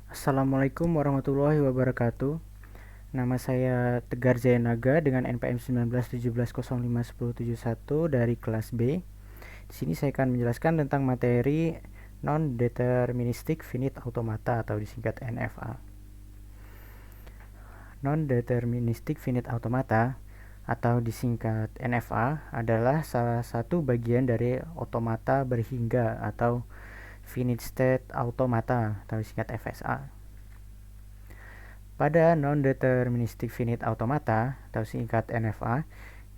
Assalamualaikum warahmatullahi wabarakatuh. Nama saya Tegar Jayanaga dengan NPM 1917051071 dari kelas B. Di sini saya akan menjelaskan tentang materi non-deterministic finite automata atau disingkat NFA. Non-deterministic finite automata atau disingkat NFA adalah salah satu bagian dari otomata berhingga atau finite state automata atau disingkat FSA. Pada non-deterministic finite automata atau singkat NFA,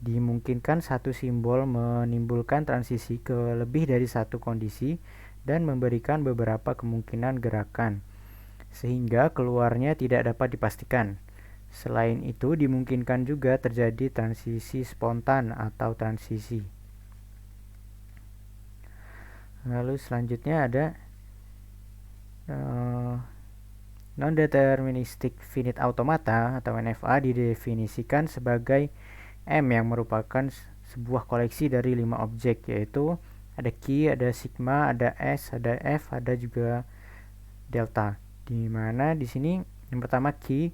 dimungkinkan satu simbol menimbulkan transisi ke lebih dari satu kondisi dan memberikan beberapa kemungkinan gerakan, sehingga keluarnya tidak dapat dipastikan. Selain itu, dimungkinkan juga terjadi transisi spontan atau transisi. Lalu selanjutnya ada non-deterministic finite automata atau NFA didefinisikan sebagai M yang merupakan sebuah koleksi dari 5 objek, yaitu ada Q, ada sigma, ada S, ada F, ada juga delta. Di mana di sini yang pertama Q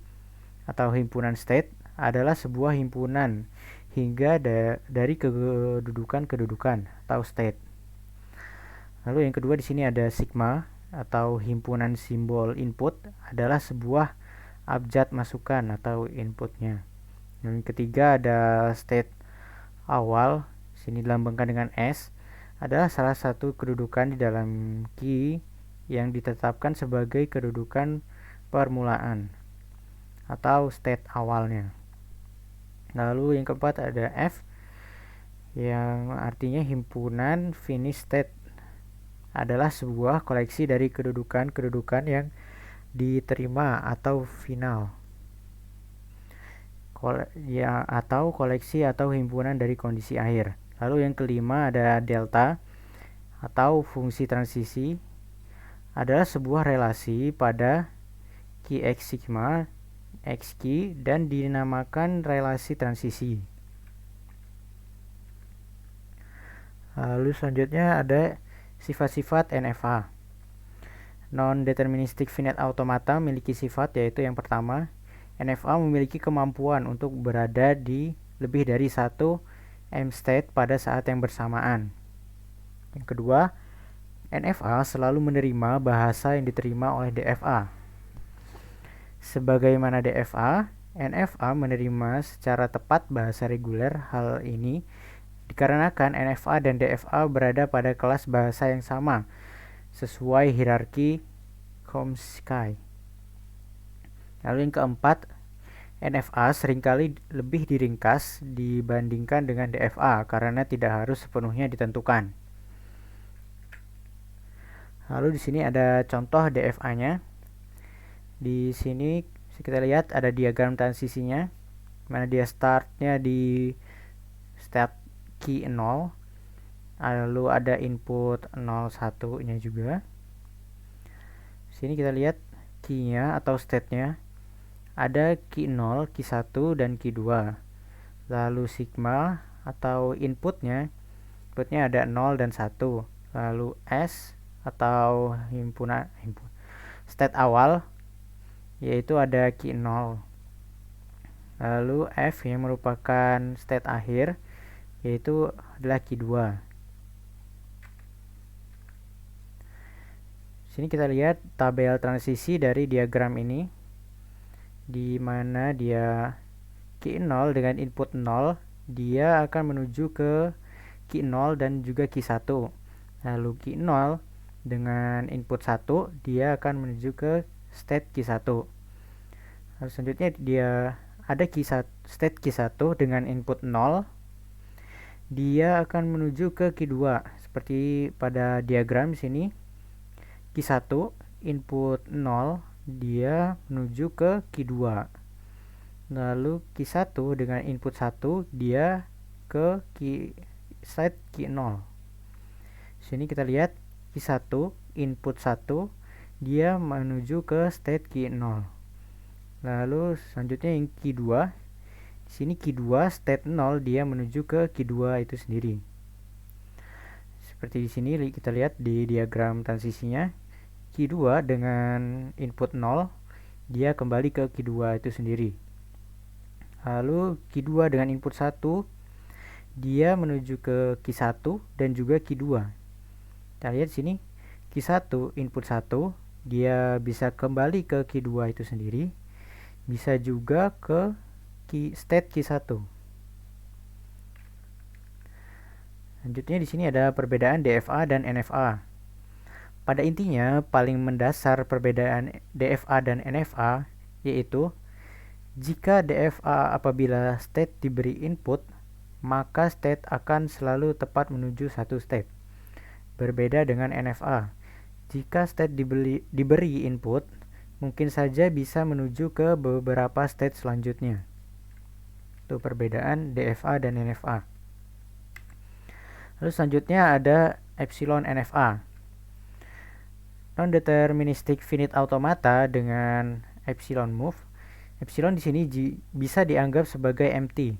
atau himpunan state adalah sebuah himpunan hingga dari kedudukan atau state. Lalu yang kedua di sini ada sigma atau himpunan simbol input adalah sebuah abjad masukan atau inputnya. Yang ketiga ada state awal, sini dilambangkan dengan S, adalah salah satu kedudukan di dalam key yang ditetapkan sebagai kedudukan permulaan atau state awalnya. Lalu yang keempat ada F yang artinya himpunan finish state, adalah sebuah koleksi dari kedudukan-kedudukan yang diterima atau final. Atau koleksi atau himpunan dari kondisi akhir. Lalu yang kelima ada delta atau fungsi transisi, adalah sebuah relasi pada Qx sigma Xq dan dinamakan relasi transisi. Lalu selanjutnya ada sifat-sifat NFA. Non-deterministic finite automata memiliki sifat, yaitu yang pertama, NFA memiliki kemampuan untuk berada di lebih dari satu M-state pada saat yang bersamaan. Yang kedua, NFA selalu menerima bahasa yang diterima oleh DFA. Sebagaimana DFA, NFA menerima secara tepat bahasa reguler. Hal ini dikarenakan NFA dan DFA berada pada kelas bahasa yang sama sesuai hierarki Chomsky. Lalu yang keempat, NFA seringkali lebih diringkas dibandingkan dengan DFA karena tidak harus sepenuhnya ditentukan. Lalu di sini ada contoh DFA-nya. Di sini kita lihat ada diagram transisinya, mana dia startnya di state key 0, lalu ada input 01 nya juga. Sini kita lihat key-nya atau state-nya, ada key 0, key 1, dan key 2. Lalu sigma atau inputnya ada 0 dan 1. Lalu S atau himpunan state awal, yaitu ada key 0. Lalu F yang merupakan state akhir, yaitu adalah key 2. Sini kita lihat tabel transisi dari diagram ini, di mana dia key 0 dengan input 0, dia akan menuju ke key 0 dan juga key 1. Lalu key 0 dengan input 1, dia akan menuju ke state key 1. Lalu selanjutnya dia ada state key 1 dengan input 0, dia akan menuju ke key 2. Seperti pada diagram sini, key 1 input 0, dia menuju ke key 2. Lalu key 1 dengan input 1, dia ke state key 0. Sini kita lihat key 1 input 1, dia menuju ke state key 0. Lalu selanjutnya yang key 2, di sini key 2 state 0, dia menuju ke key 2 itu sendiri. Seperti di sini kita lihat di diagram transisinya. Q2 dengan input 0, dia kembali ke Q2 itu sendiri. Lalu Q2 dengan input 1, dia menuju ke Q1 dan juga Q2. Kita lihat sini, Q1 input 1, dia bisa kembali ke Q2 itu sendiri, bisa juga ke state Q1. Selanjutnya di sini ada perbedaan DFA dan NFA. Pada intinya, paling mendasar perbedaan DFA dan NFA yaitu jika DFA apabila state diberi input, maka state akan selalu tepat menuju satu state. Berbeda dengan NFA, jika state diberi input, mungkin saja bisa menuju ke beberapa state selanjutnya. Itu perbedaan DFA dan NFA. Lalu selanjutnya ada epsilon NFA. Non-deterministic finite automata dengan epsilon move. Epsilon di sini bisa dianggap sebagai empty.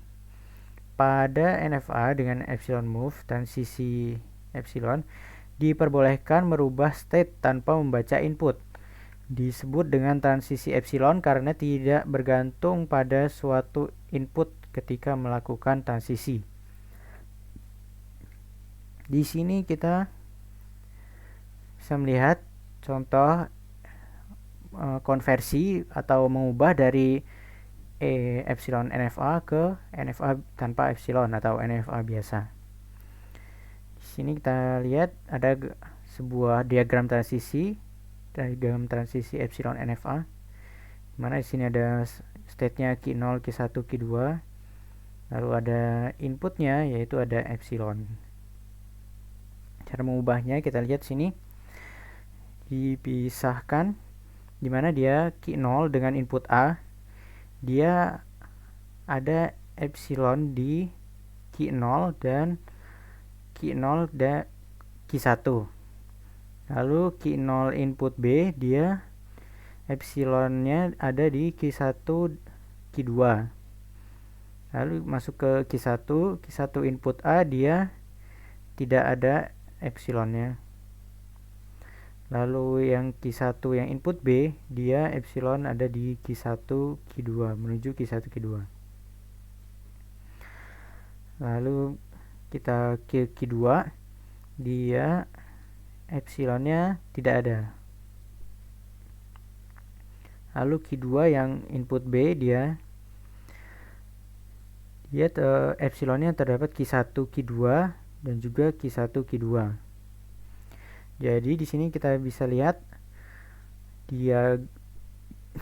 Pada NFA dengan epsilon move, transisi epsilon diperbolehkan merubah state tanpa membaca input. Disebut dengan transisi epsilon karena tidak bergantung pada suatu input ketika melakukan transisi. Di sini kita bisa melihat contoh konversi atau mengubah dari epsilon NFA ke NFA tanpa epsilon atau NFA biasa. Di sini kita lihat ada sebuah diagram transisi epsilon NFA, mana di sini ada state-nya Q0, Q1, Q2, lalu ada inputnya yaitu ada epsilon. Cara mengubahnya kita lihat sini dipisahkan, dimana dia Q0 dengan input A, dia ada epsilon di Q0 dan Q0 dan Q1. Lalu Q0 input B, dia epsilonnya ada di Q1 Q2. Lalu masuk ke Q1 input A, dia tidak ada epsilonnya. Lalu yang Q1 yang input B, dia epsilon ada di Q1 Q2 menuju Q1 Q2. Lalu kita ke Q2, dia epsilonnya tidak ada. Lalu Q2 yang input B, dia epsilonnya terdapat Q1 Q2 dan juga Q1 Q2. Jadi di sini kita bisa lihat dia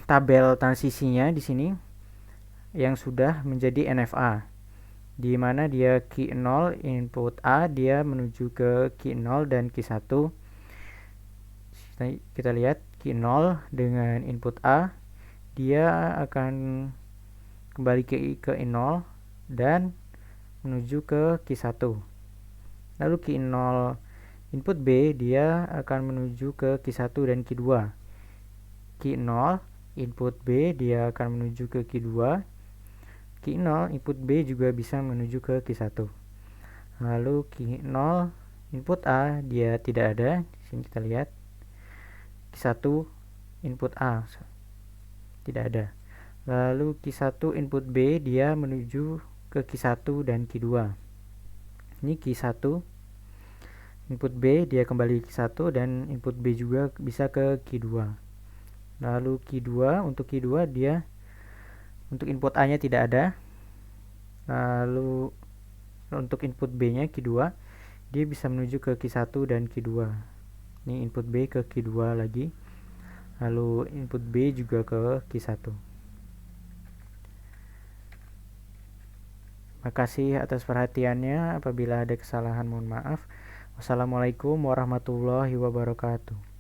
tabel transisinya di sini yang sudah menjadi NFA, di mana dia Q0 input A, dia menuju ke Q0 dan Q1. Kita lihat Q0 dengan input A, dia akan kembali ke I0 dan menuju ke Q1. Lalu Q0 input B, dia akan menuju ke Q1 dan Q2. Q0 input B, dia akan menuju ke Q2. Q0 input B juga bisa menuju ke Q1. Lalu Q0 input A, dia tidak ada. Di sini kita lihat Q1 input A tidak ada. Lalu Q1 input B, dia menuju ke Q1 dan Q2. Ini Q1 input B, dia kembali Q1 dan input B juga bisa ke Q2. Lalu Q2, untuk Q2 dia untuk input A nya tidak ada. Lalu untuk input B nya Q2, dia bisa menuju ke Q1 dan Q2. Ini input B ke Q2 lagi. Lalu input B juga ke Q1. Terima kasih atas perhatiannya. Apabila ada kesalahan mohon maaf. Wassalamualaikum warahmatullahi wabarakatuh.